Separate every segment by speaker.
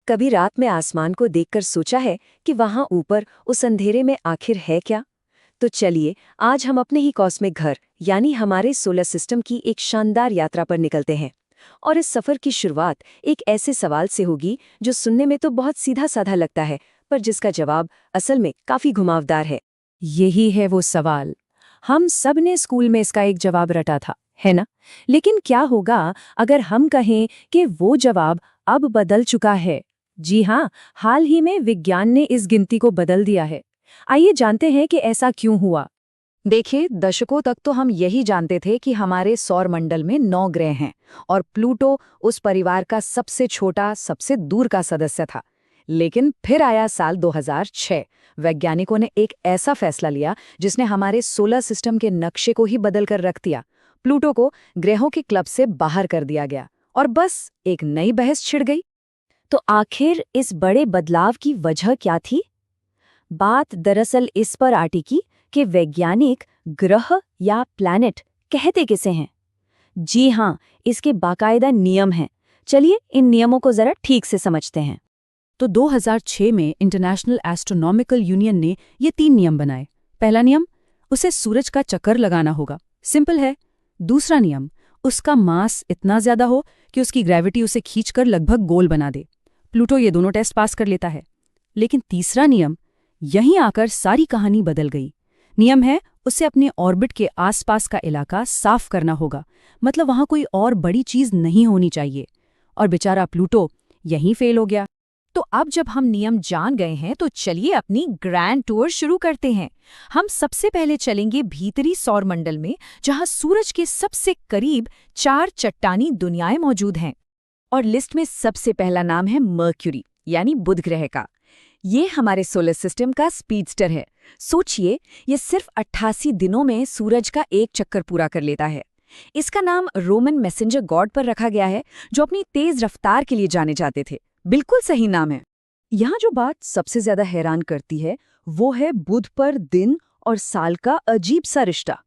Speaker 1: कभी रात में आसमान को देखकर सोचा है कि वहां ऊपर उस अंधेरे में आखिर है क्या? तो चलिए आज हम अपने ही कॉस्मिक घर यानी हमारे सोलर सिस्टम की एक शानदार यात्रा पर निकलते हैं। और इस सफर की शुरुआत एक ऐसे सवाल से होगी जो सुनने में तो बहुत सीधा साधा लगता है, पर जिसका जवाब असल में काफी घुमावदार है।
Speaker 2: यही है वो सवाल। हम सब ने स्कूल में इसका एक जवाब रटा था, है ना? लेकिन क्या होगा अगर हम कहें कि वो जवाब अब बदल चुका है? जी हाँ, हाल ही में विज्ञान ने इस गिनती को बदल दिया है। आइए जानते हैं कि ऐसा क्यों हुआ।
Speaker 3: देखिए, दशकों तक तो हम यही जानते थे कि हमारे सौर मंडल में 9 ग्रह हैं और प्लूटो उस परिवार का सबसे छोटा, सबसे दूर का सदस्य था। लेकिन फिर आया साल 2006। वैज्ञानिकों ने एक ऐसा फैसला लिया जिसने हमारे सोलर सिस्टम के नक्शे को ही बदल कर रख दिया। प्लूटो को ग्रहों के क्लब से बाहर कर दिया गया और बस एक नई बहस छिड़ गई।
Speaker 2: तो आखिर इस बड़े बदलाव की वजह क्या थी? बात दरअसल इस पर अटकी कि वैज्ञानिक ग्रह या प्लैनेट कहते किसे हैं। जी हाँ, इसके बाकायदा नियम हैं। चलिए इन नियमों को जरा ठीक से समझते हैं।
Speaker 3: तो 2006 में इंटरनेशनल एस्ट्रोनॉमिकल यूनियन ने ये 3 नियम बनाए। पहला नियम, उसे सूरज का चक्कर लगाना होगा। सिंपल है। दूसरा नियम, उसका मास इतना ज्यादा हो कि उसकी ग्रेविटी उसे खींचकर लगभग गोल बना दे। प्लूटो ये दोनों टेस्ट पास कर लेता है। लेकिन तीसरा नियम, यहीं आकर सारी कहानी बदल गई। नियम है, उसे अपने ऑर्बिट के आसपास का इलाका साफ करना होगा। मतलब वहां कोई और बड़ी चीज नहीं होनी चाहिए। और बेचारा प्लूटो यहीं फेल हो गया। तो अब जब हम नियम जान गए हैं तो चलिए अपनी ग्रैंड टूर शुरू करते हैं। हम सबसे पहले चलेंगे भीतरी सौरमंडल में, जहां सूरज के सबसे करीब 4 चट्टानी दुनियाएं मौजूद हैं। और लिस्ट में सबसे पहला नाम है मर्क्यूरी यानी बुध ग्रह का। ये हमारे सोलर सिस्टम का स्पीडस्टर है। सोचिए, ये सिर्फ 88 दिनों में सूरज का एक चक्कर पूरा कर लेता है। इसका नाम रोमन मैसेंजर गॉड पर रखा गया है, जो अपनी तेज रफ्तार के लिए जाने जाते थे। बिल्कुल सही नाम है। यहाँ जो बात सबसे ज्यादा हैरान करती है वो है बुध पर दिन और साल का अजीब सा रिश्ता।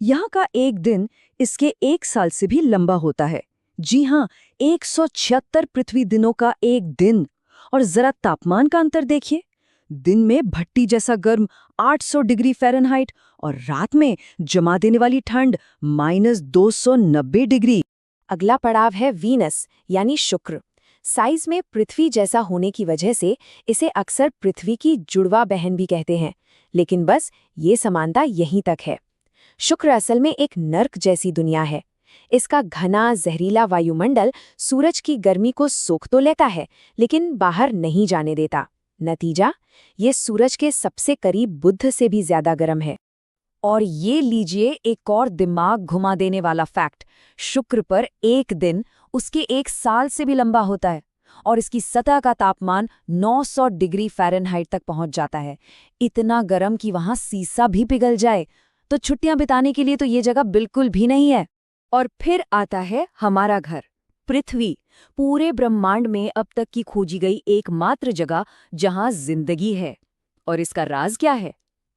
Speaker 3: यहाँ का एक दिन इसके एक साल से भी लंबा होता है। जी हाँ, 176 पृथ्वी दिनों का एक दिन। और जरा तापमान का अंतर देखिए। दिन में भट्टी जैसा गर्म 800 डिग्री फ़ारेनहाइट और रात में जमा देने वाली ठंड -290 डिग्री।
Speaker 1: अगला पड़ाव है वीनस यानी शुक्र। साइज में पृथ्वी जैसा होने की वजह से इसे अक्सर पृथ्वी की जुड़वा बहन भी कहते हैं, लेकिन बस ये समानता यहीं तक है। शुक्र असल में एक नर्क जैसी दुनिया है। इसका घना जहरीला वायुमंडल सूरज की गर्मी को सोख तो लेता है, लेकिन बाहर नहीं जाने देता। नतीजा, ये सूरज के सबसे करीब बुध से भी ज्यादा गर्म है।
Speaker 3: और ये लीजिए एक और दिमाग घुमा देने वाला फैक्ट। शुक्र पर एक दिन उसके एक साल से भी लंबा होता है और इसकी सतह का तापमान 900 डिग्री फ़ारेनहाइट तक पहुंच जाता है। इतना गर्म कि वहां सीसा भी पिघल जाए। तो छुट्टियां बिताने के लिए तो ये जगह बिल्कुल भी नहीं है।
Speaker 2: और फिर आता है हमारा घर, पृथ्वी। पूरे ब्रह्मांड में अब तक की खोजी गई एकमात्र जगह जहां जिंदगी है। और इसका राज क्या है?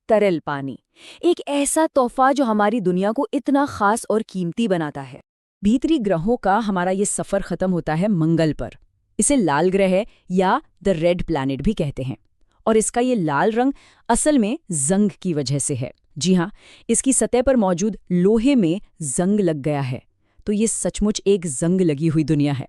Speaker 2: तरल पानी। एक ऐसा तोहफा जो हमारी दुनिया को इतना खास और कीमती बनाता है।
Speaker 3: भीतरी ग्रहों का हमारा ये सफर खत्म होता है मंगल पर। इसे लाल ग्रह या द रेड प्लैनेट भी कहते हैं। और इसका ये लाल रंग असल में जंग की वजह से है। जी हाँ, इसकी सतह पर मौजूद लोहे में जंग लग गया है। तो ये सचमुच एक जंग लगी हुई दुनिया है।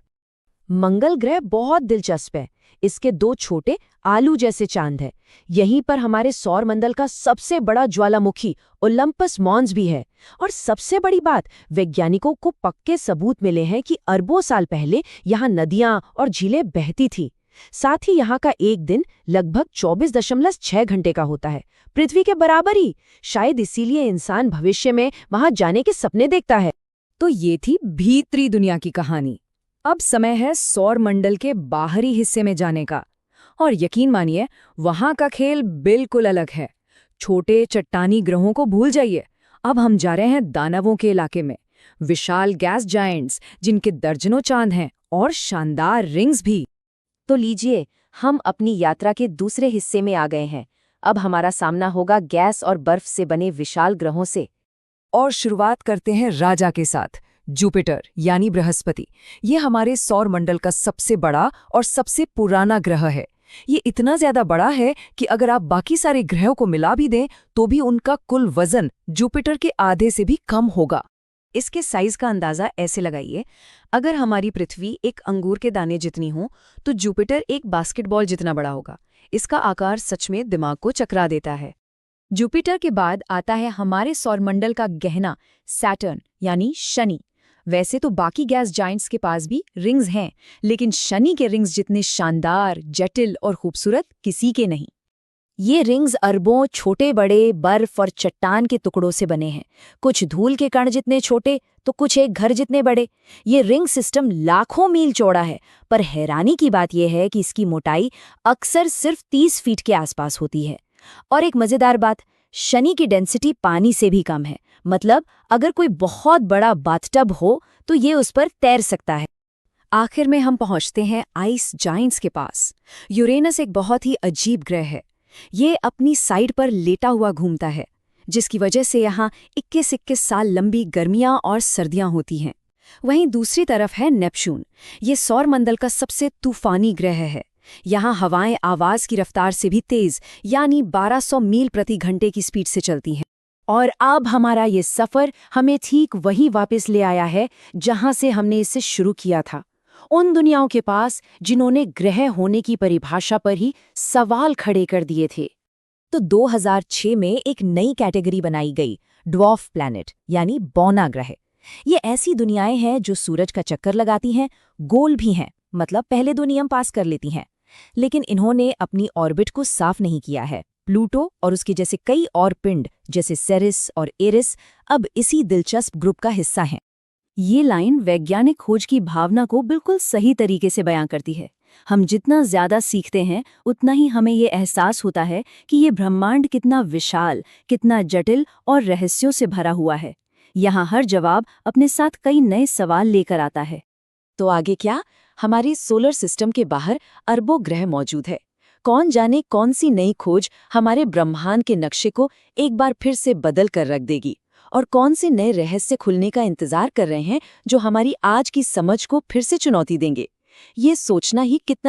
Speaker 1: मंगल ग्रह बहुत दिलचस्प है। इसके 2 छोटे आलू जैसे चांद हैं। यहीं पर हमारे सौरमंडल का सबसे बड़ा ज्वालामुखी ओलंपस मॉन्स भी है। और सबसे बड़ी बात, वैज्ञानिकों को पक्के सबूत मिले हैं कि अरबों साल पहले यहाँ नदियां और झीलें बहती थी। साथ ही यहाँ का एक दिन लगभग 24.6 घंटे का होता है, पृथ्वी के बराबर ही। शायद इसीलिए इंसान भविष्य में वहां जाने के सपने देखता है।
Speaker 2: तो ये थी भीतरी दुनिया की कहानी। अब समय है सौरमंडल के बाहरी हिस्से में जाने का। और यकीन मानिए, वहां का खेल बिल्कुल अलग है। छोटे चट्टानी ग्रहों को भूल जाइए। अब हम जा रहे हैं दानवों के इलाके में। विशाल गैस जायंट्स जिनके दर्जनों चांद हैं और शानदार रिंग्स भी।
Speaker 1: तो लीजिए, हम अपनी यात्रा के दूसरे हिस्से में आ गए हैं। अब हमारा सामना होगा गैस और बर्फ से बने विशाल ग्रहों से।
Speaker 2: और शुरुआत करते हैं राजा के साथ, जुपिटर यानी बृहस्पति, ये हमारे सौर मंडल का सबसे बड़ा और सबसे पुराना ग्रह है। ये इतना ज्यादा बड़ा है कि अगर आप बाकी सारे ग्रहों को मिला भी दें तो भी उनका कुल वजन जुपिटर के आधे से भी कम होगा। इसके साइज का अंदाजा ऐसे लगाइए, अगर हमारी पृथ्वी एक अंगूर के दाने जितनी हो तो जुपिटर एक बास्केटबॉल जितना बड़ा होगा। इसका आकार सच में दिमाग को चकरा देता है। जुपिटर के बाद आता है हमारे सौरमंडल का गहना सैटर्न यानी शनि। वैसे तो बाकी गैस जाइंट्स के पास भी रिंग्स हैं, लेकिन शनि के रिंग्स जितने शानदार, जटिल और खूबसूरत किसी के नहीं।
Speaker 1: ये रिंग्स अरबों छोटे बड़े बर्फ और चट्टान के टुकड़ों से बने हैं, कुछ धूल के कण जितने छोटे तो कुछ एक घर जितने बड़े। ये रिंग सिस्टम लाखों मील चौड़ा है, पर हैरानी की बात यह है कि इसकी मोटाई अक्सर सिर्फ 30 फीट के आसपास होती है। और एक मजेदार बात, शनि की डेंसिटी पानी से भी कम है, मतलब अगर कोई बहुत बड़ा बाथटब हो तो ये उस पर तैर सकता है।
Speaker 2: आखिर में हम पहुंचते हैं आइस जाइंट्स के पास। यूरेनस एक बहुत ही अजीब ग्रह है। ये अपनी साइड पर लेटा हुआ घूमता है, जिसकी वजह से यहाँ 21-21 साल लंबी गर्मियां और सर्दियां होती हैं। वहीं दूसरी तरफ है नेपच्यून। ये सौरमंडल का सबसे तूफानी ग्रह है। यहाँ हवाएं आवाज की रफ्तार से भी तेज यानी 1200 मील प्रति घंटे की स्पीड से चलती हैं।
Speaker 1: और अब हमारा ये सफ़र हमें ठीक वहीं वापस ले आया है जहाँ से हमने इसे शुरू किया था, उन दुनियाओं के पास जिन्होंने ग्रह होने की परिभाषा पर ही सवाल खड़े कर दिए थे।
Speaker 2: तो 2006 में एक नई कैटेगरी बनाई गई, ड्वार्फ प्लैनेट यानी बौना ग्रह। ये ऐसी दुनियाएं हैं जो सूरज का चक्कर लगाती हैं, गोल भी हैं, मतलब पहले 2 नियम पास कर लेती हैं, लेकिन इन्होंने अपनी ऑर्बिट को साफ नहीं किया है। प्लूटो और उसके जैसे कई और पिंड जैसे सेरिस और एरिस अब इसी दिलचस्प ग्रुप का हिस्सा हैं।
Speaker 3: ये लाइन वैज्ञानिक खोज की भावना को बिल्कुल सही तरीके से बयां करती है। हम जितना ज्यादा सीखते हैं उतना ही हमें ये एहसास होता है कि ये ब्रह्मांड कितना विशाल, कितना जटिल और रहस्यों से भरा हुआ है। यहाँ हर जवाब अपने साथ कई नए सवाल लेकर आता है।
Speaker 1: तो आगे क्या? हमारे सोलर सिस्टम के बाहर अरबों ग्रह मौजूद है। कौन जाने कौन सी नई खोज हमारे ब्रह्मांड के नक्शे को एक बार फिर से बदल कर रख देगी, और कौन से नए रहस्य खुलने का इंतजार कर रहे हैं जो हमारी आज की समझ को फिर से चुनौती देंगे। ये सोचना ही कितना